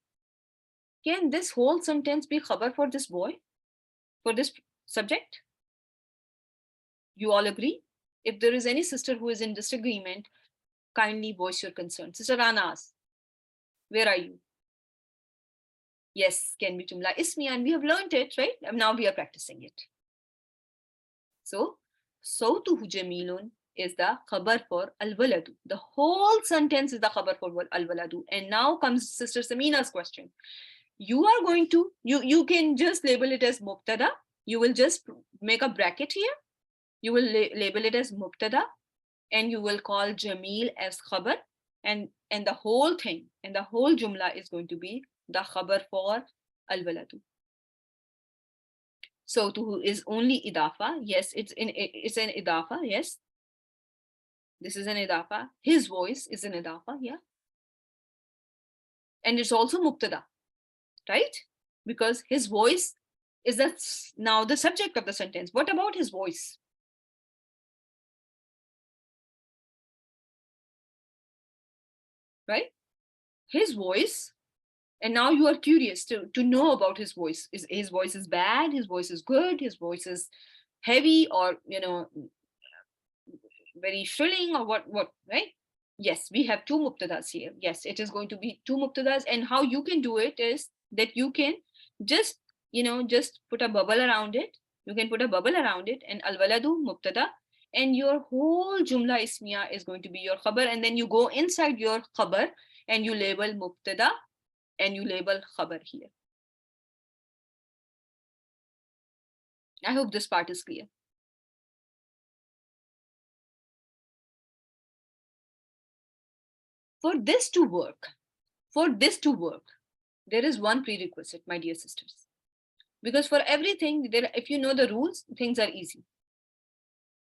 Can this whole sentence be khabar for this boy? For this subject? You all agree? If there is any sister who is in disagreement, kindly voice your concern. Sister Anas, where are you? Yes, can be jumla ismi, and we have learned it, right? And now we are practicing it. So, Sawtuhu jamilun is the khabar for al-waladu. The whole sentence is the khabar for al-waladu. And now comes Sister Samina's question. You are going to, you can just label it as mubtada. You will just make a bracket here. You will label it as mubtada, and you will call jamil as khabar, and the whole thing, and the whole jumla is going to be the khabar for al-waladu. Sawtuhu is only idafa. Yes, it's an idafa. Yes, this is an idafa. His voice is an idafa. Yeah, and it's also mubtada, right? Because his voice is now the subject of the sentence. What about his voice? Right? His voice. And now you are curious to know about his voice. His voice is bad, his voice is good, his voice is heavy, or very shrilling, or what, right? Yes, we have two mubtadas here. Yes, it is going to be two mubtadas. And how you can do it is that you can just put a bubble around it. You can put a bubble around it, and al-waladu mubtada, and your whole jumla ismiya is going to be your khabar. And then you go inside your khabar and you label mubtada and you label khabar here. I hope this part is clear. For this to work, there is one prerequisite, my dear sisters. Because for everything, if you know the rules, things are easy.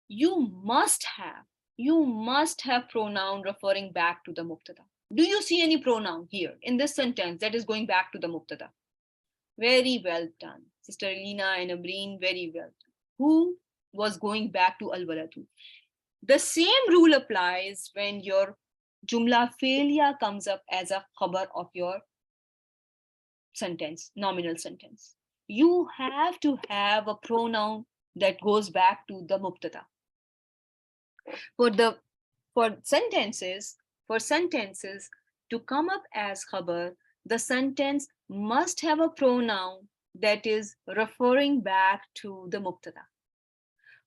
You must have pronoun referring back to the mubtada. Do you see any pronoun here in this sentence that is going back to the mubtada? Very well done. Sister Elena and Abreen, very well done. Who was going back to al-waladu? The same rule applies when your jumla fi'liya comes up as a khabar of your sentence, nominal sentence. You have to have a pronoun that goes back to the mubtada. For sentences to come up as khabar, the sentence must have a pronoun that is referring back to the mubtada.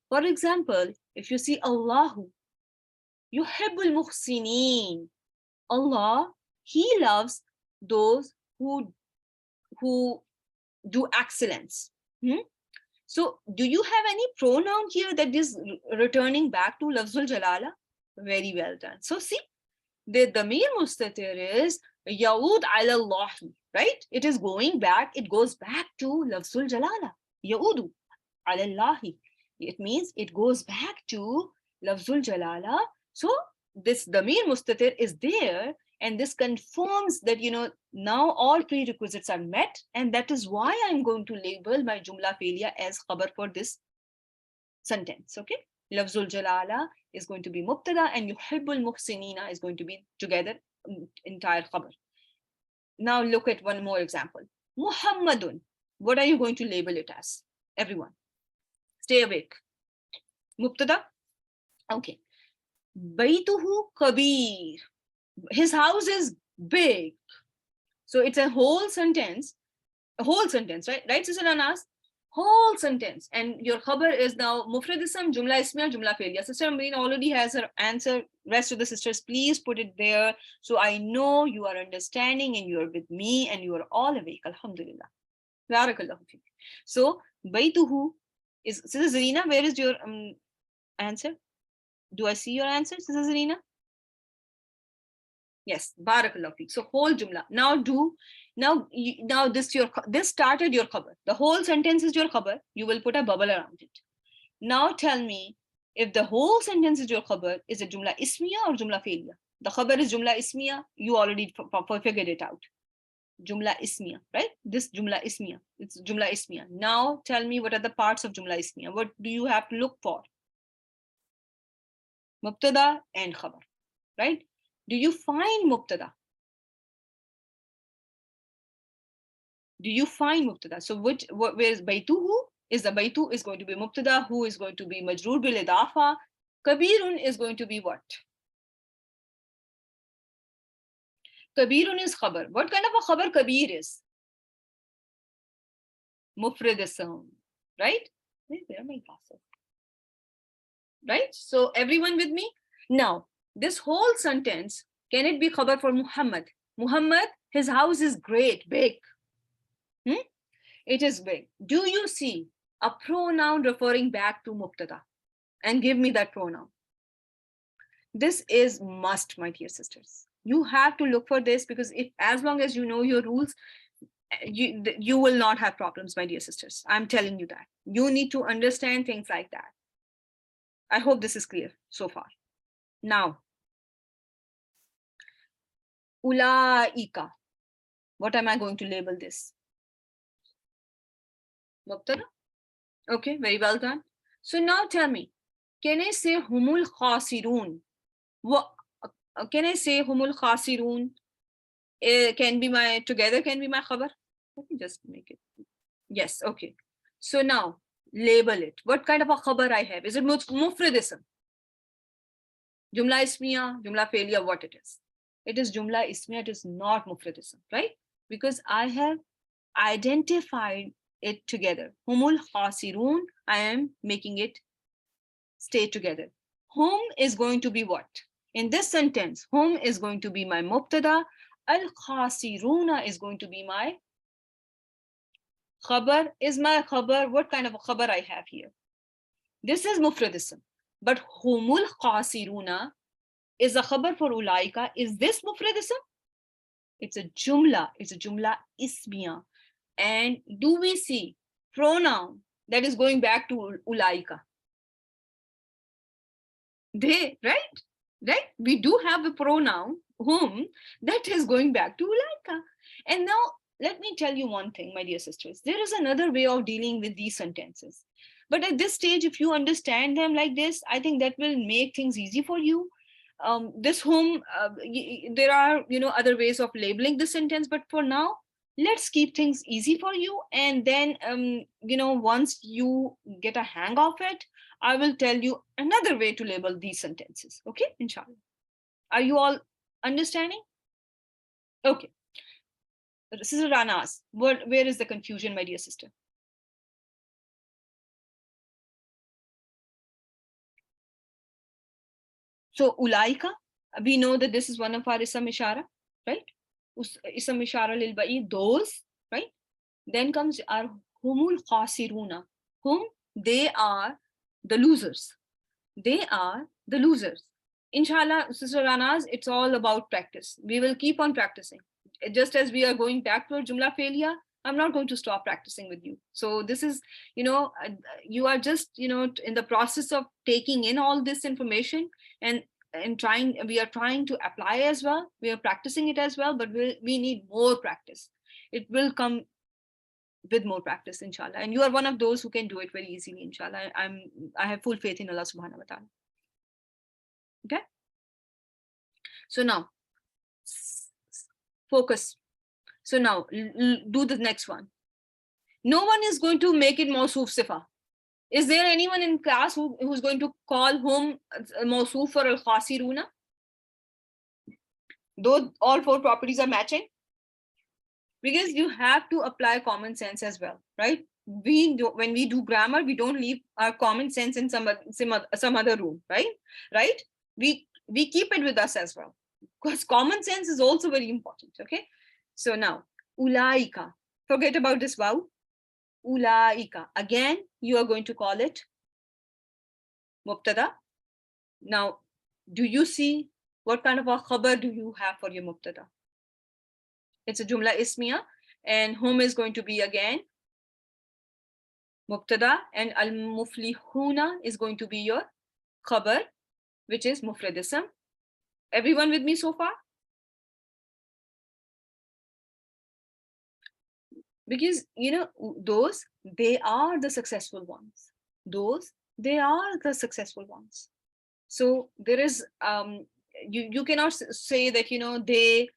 For example, if you see Allahu yuhibbul muhsinin, Allah, he loves those who do excellence. So do you have any pronoun here that is returning back to lafzul jalala? Very well done. So see, the damir mustatir is yaud ala Allah, right? It is going back, it goes back to lafzul jalala. Yaudu ala Allah. It means it goes back to lafzul jalala. So this damir mustatir is there And this confirms that, now all prerequisites are met. And that is why I'm going to label my Jumla failure as khabar for this sentence. Okay. Lafzul Jalala is going to be Mubtada and Yuhibbul Muhsinina is going to be together, entire khabar. Now look at one more example. Muhammadun. What are you going to label it as? Everyone, stay awake. Mubtada. Okay. Baituhu Kabir. His house is big. So it's a whole sentence, right? Right, Sister Anas? Whole sentence. And your khabar is now Mufrad Ism, Jumla Ismiya, Jumla Failure. Sister Amreen already has her answer. Rest of the sisters, please put it there. So I know you are understanding and you are with me and you are all awake. Alhamdulillah. Barakallahu feek. So, Baituhu is, Sister Zarina, where is your answer? Do I see your answer, Sister Zarina? Yes, barakallahu feek. So whole jumla. Now this started your khabar. The whole sentence is your khabar. You will put a bubble around it. Now tell me if the whole sentence is your khabar, is it jumla ismiya or jumla failure? The khabar is jumla ismiya. You already figured it out. Jumla ismiya, right? This jumla ismiya. It's jumla ismiya. Now tell me what are the parts of jumla ismiya. What do you have to look for? Mubtada and khabar, right? Do you find Mubtada? Do you find Mubtada? So where is Baituhu? Is the Baitu is going to be Mubtada, who is going to be Majroor bil Idafa. Kabirun is going to be what? Kabirun is khabar. What kind of a khabar Kabir is? Mufrad Ism, right? Where are my glasses? Right? So everyone with me? Now, this whole sentence, can it be khabar for Muhammad? Muhammad, his house is great, big. It is big. Do you see a pronoun referring back to Mubtada? And give me that pronoun. This is must, my dear sisters. You have to look for this because as long as you know your rules, you will not have problems, my dear sisters. I'm telling you that. You need to understand things like that. I hope this is clear so far. Now, Ulaika. What am I going to label this? Mubtada? Okay, very well done. So now tell me, can I say humul khasirun? What can I say humul khasirun? Can be my khabar. Let me just make it. Yes, okay. So now label it. What kind of a khabar I have? Is it mufrad ism? Jumla ismiya, jumla failure, what it is? It is jumla ismiya, it is not mufrad ism, right? Because I have identified it together. Humul khasirun, I am making it stay together. Hum is going to be what? In this sentence, hum is going to be my mubtada. Al khasiruna is going to be my khabar. Is my khabar, what kind of a khabar I have here? This is mufrad ism. But humul khasiruna is a khabar for ulaika. Is this mufrad ism? It's a jumla ismiya. And do we see pronoun that is going back to ulaika? They, right? We do have a pronoun whom that is going back to ulaika. And now let me tell you one thing, my dear sisters. There is another way of dealing with these sentences. But at this stage, if you understand them like this, I think that will make things easy for you. This whom, there are, other ways of labeling the sentence, but for now, let's keep things easy for you. And then, once you get a hang of it, I will tell you another way to label these sentences. Okay, inshallah. Are you all understanding? Okay. Sister Ranas, where is the confusion, my dear sister? So ulaika, we know that this is one of our isam ishara, right? Isam ishara lil ba'i, those, right? Then comes our humul khasiruna, whom they are the losers. They are the losers. Inshallah, Sister Ranas, it's all about practice. We will keep on practicing. Just as we are going back to our jumla failure, I'm not going to stop practicing with you. So this is, you are just, in the process of taking in all this information. And we are trying to apply as well. We are practicing it as well, but we need more practice. It will come with more practice, inshallah. And you are one of those who can do it very easily, inshallah. I have full faith in Allah subhanahu wa ta'ala. Okay. So now focus. So now do the next one. No one is going to make it mawsoof sifa. Is there anyone in class who's going to call hum mawsoof or al khasiruna? Though all four properties are matching? Because you have to apply common sense as well, right? When we do grammar, we don't leave our common sense in some other room, right? Right? We keep it with us as well, because common sense is also very important. Okay. So now ulaika, forget about this wow. Ulaika, again you are going to call it mubtada. Now, do you see what kind of a khabar do you have for your mubtada? It's a jumla ismiya, and hum is going to be again mubtada, and al muflihuna is going to be your khabar, which is mufrad ism. Everyone with me so far? Because those, they are the successful ones. Those, they are the successful ones. So there is you cannot say that they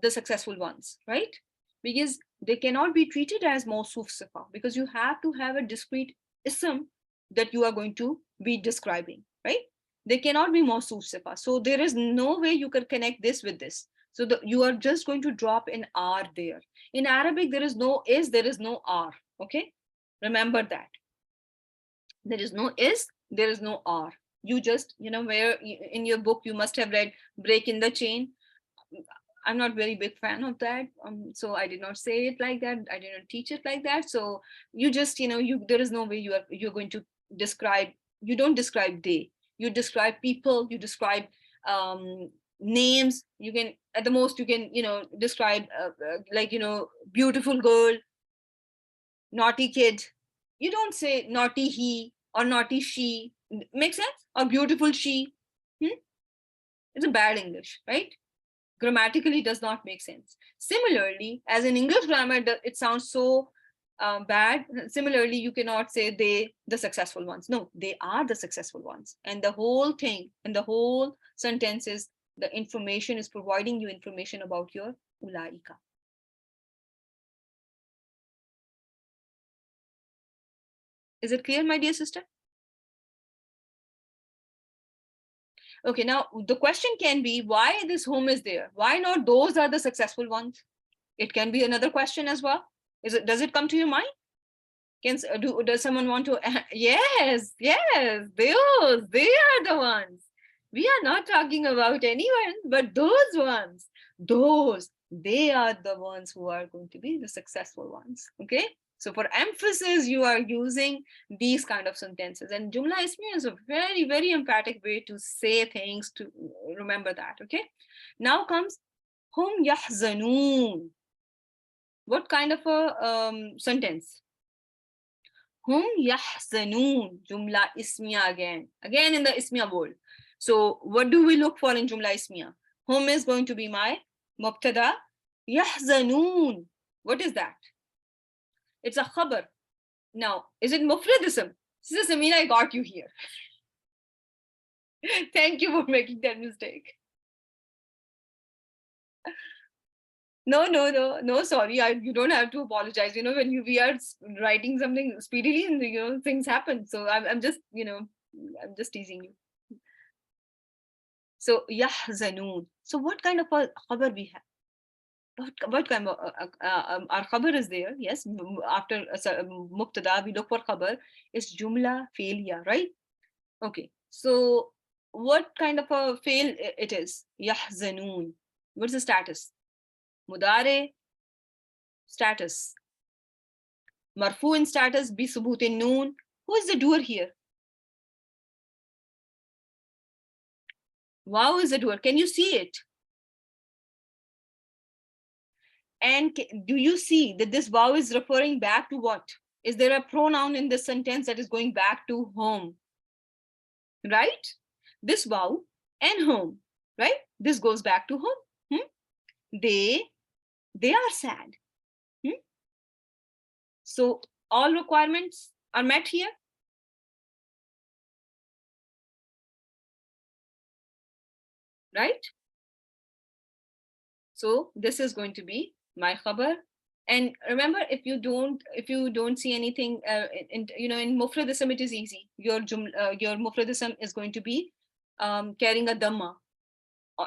the successful ones, right? Because they cannot be treated as mawsoof sifa, because you have to have a discrete ism that you are going to be describing, right? They cannot be mawsoof sifa. So there is no way you can connect this with this. So you are just going to drop an R there. In Arabic, there is no is, there is no R. Okay, remember that. There is no is, there is no R. You just, where in your book you must have read break in the chain. I'm not very big fan of that, so I did not say it like that. I didn't teach it like that. So you just, there is no way you're going to describe. You don't describe they. You describe people. You describe names. You can, at the most, you can describe like beautiful girl, naughty kid. You don't say naughty he or naughty she. Make sense? Or beautiful she. It's a bad English, right? Grammatically does not make sense. Similarly, as in English grammar, it sounds so bad. Similarly, you cannot say they, the successful ones. No, they are the successful ones. And the whole thing and the whole sentence is the information is providing you information about your ulaika. Is it clear, my dear sister? Okay, now the question can be, why this home is there? Why not those are the successful ones? It can be another question as well. Does it come to your mind? Does someone want to? Yes, they are the ones. We are not talking about anyone, but those ones, they are the ones who are going to be the successful ones. Okay. So for emphasis, you are using these kind of sentences, and Jumla Ismiya is a very, very emphatic way to say things, to remember that. Okay. Now comes hum yahzanun. What kind of a sentence? Hum yahzanun, Jumla Ismiya again in the Ismiya board. So what do we look for in Jumla Ismiya? Hum is going to be my mubtada. Yahzanun, what is that? It's a khabar. Now, is it mufrad ism? Sister Samina, I got you here. Thank you for making that mistake. No, sorry. You don't have to apologize. When we are writing something speedily, and things happen. So I'm just, I'm just teasing you. So yahzanun. So what kind of a khabar we have? What kind of our khabar is there? Yes, after mubtada we look for khabar. It's jumla failya, right? Okay. So what kind of a fail it is? Yahzanun. What's the status? Mudare status. Marfu in status, bi subutin noon. Who is the doer here? Wow is the doer. Can you see it? And do you see that this wow is referring back to what? Is there a pronoun in this sentence that is going back to home? Right? This wow and whom, right? This goes back to whom? They are sad. So all requirements are met here. Right? So this is going to be my khabar. And remember, if you don't see anything in mufradism, it is easy. Your mufradism is going to be carrying a dhamma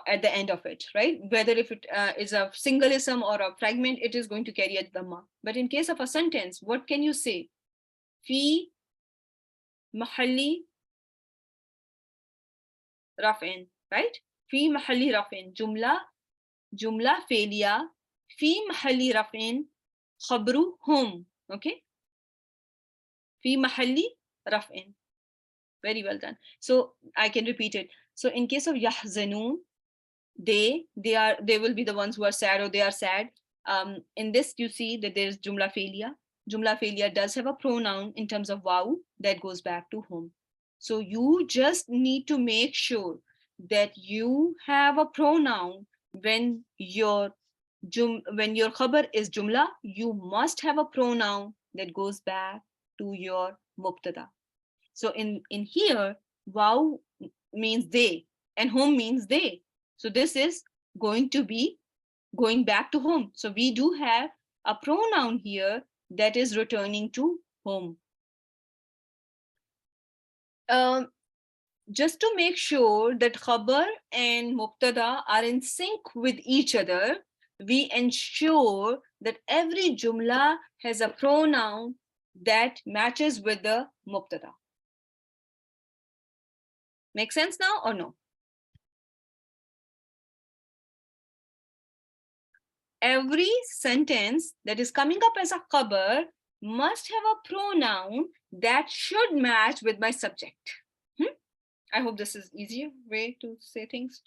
at the end of it, right? Whether if it is a singleism or a fragment, it is going to carry a dhamma. But in case of a sentence, what can you say? Fi mahalli raf'in, right? Fi mahalli raf'in. Jumla failure. Fi mahalli raf'in. Khabru hum. Okay. Fi mahalli raf'in. Very well done. So I can repeat it. So in case of yahzanun, they will be the ones who are sad, or they are sad. In this, you see that there is jumla failure. Jumla failure does have a pronoun in terms of waw that goes back to whom. So you just need to make sure that you have a pronoun when your khabar is jumla. You must have a pronoun that goes back to your mubtada. So in here, waw means they and whom means they. So this is going to be going back to whom. So we do have a pronoun here that is returning to whom. Just to make sure that khabar and mubtada are in sync with each other, we ensure that every jumla has a pronoun that matches with the mubtada. Make sense now or no? Every sentence that is coming up as a khabar must have a pronoun that should match with my subject. I hope this is easier way to say things.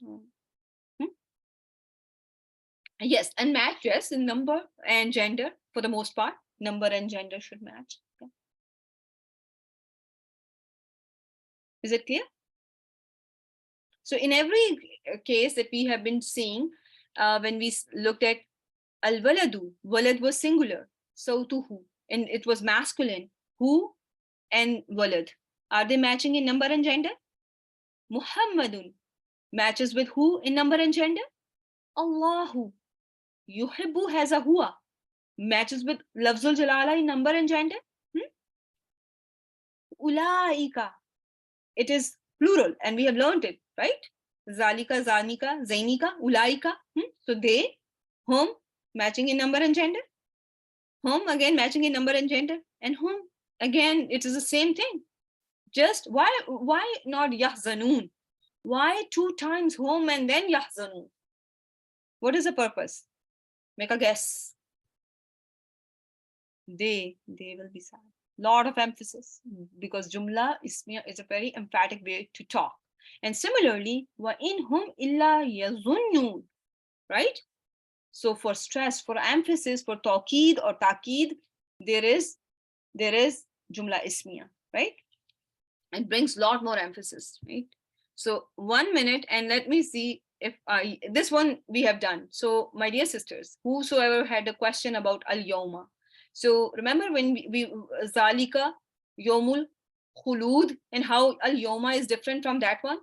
Yes, and match, yes, in number and gender for the most part. Number and gender should match. Okay. Is it clear? So in every case that we have been seeing, when we looked at al-waladu, walad was singular, so to who, and it was masculine, who and walad. Are they matching in number and gender? Muhammadun matches with who in number and gender? Allahu. Yuhibbu has a huwa, matches with lafzul jalala in number and gender. Ulaika, it is plural, and we have learned it, right? Zalika, zanika, zainika, ulaika. So they, whom, matching in number and gender. Whom, again, matching in number and gender. And whom, again, it is the same thing. Just why not yahzanun? Why 2 times whom and then yahzanun? What is the purpose? Make a guess. They will be sad. Lot of emphasis, because jumla ismiya is a very emphatic way to talk. And similarly, wa in hum illa yazunnun, right? So for stress, for emphasis, for tawqeed or taqeed, there is jumla ismiya, right? It brings a lot more emphasis, right? So 1 minute, and let me see if this one we have done. So my dear sisters, whosoever had a question about al-yawma. So remember when we zalika, yomul, khulud, and how al-yawma is different from that one?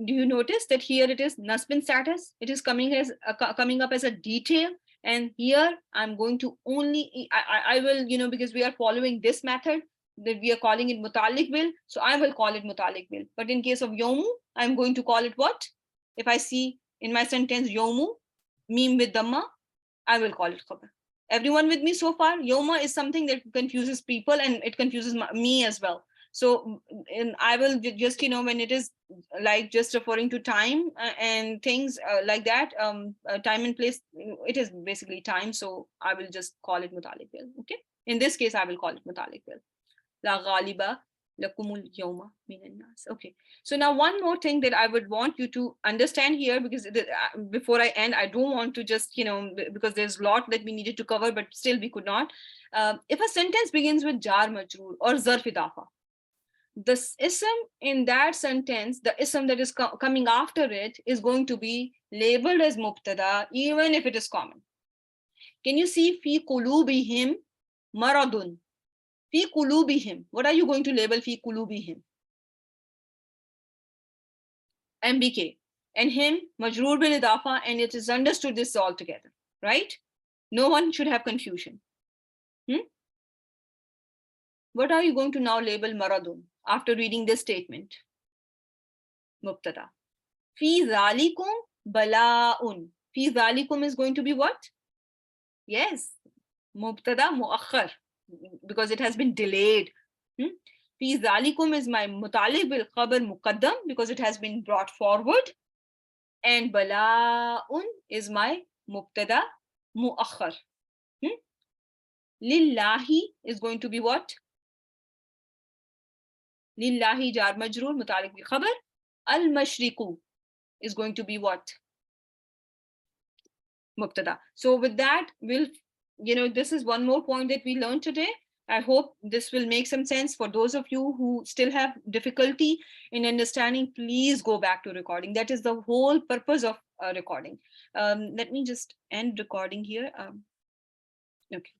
Do you notice that here it is nasbin status? It is coming up as a detail, and here I'm going to only I will, because we are following this method that we are calling it mutalik bil, so I will call it mutalik bil. But in case of yomu, I'm going to call it what? If I see in my sentence yomu, meme with dhamma, I will call it khabar. Everyone with me so far? Yoma is something that confuses people, and it confuses me as well. So I will just, when it is like just referring to time and things like that, time and place, it is basically time. So I will just call it mutalik bil. Okay. In this case, I will call it mutalik bil. La ghaliba lakumul yawma minan nas. Okay. So now one more thing that I would want you to understand here, because before I end, I don't want to just, because there's a lot that we needed to cover, but still we could not. If a sentence begins with jar majroor or zarf idafa, this ism in that sentence, the ism that is coming after it is going to be labeled as mubtada, even if it is common. Can you see fi qulubihim maradun? Fi qulubihim. What are you going to label fi qulubihim? MBK. And him, majroor bil idafa, and it is understood this all together, right? No one should have confusion. What are you going to now label maradun after reading this statement? Mubtada. Fi zalikum bala'un. Fi zalikum is going to be what? Yes, mubtada muakhar, because it has been delayed. Fi zalikum is my mutalib bil khabar muqaddam, because it has been brought forward. And bala'un is my mubtada muakhar. Lillahi is going to be what? Lillahi jar majroor mutalib bil khabar. Al mashriqu is going to be what? Mubtada. So with that, we'll, this is one more point that we learned today. I hope this will make some sense. For those of you who still have difficulty in understanding, please go back to recording. That is the whole purpose of recording. Let me just end recording here. Okay.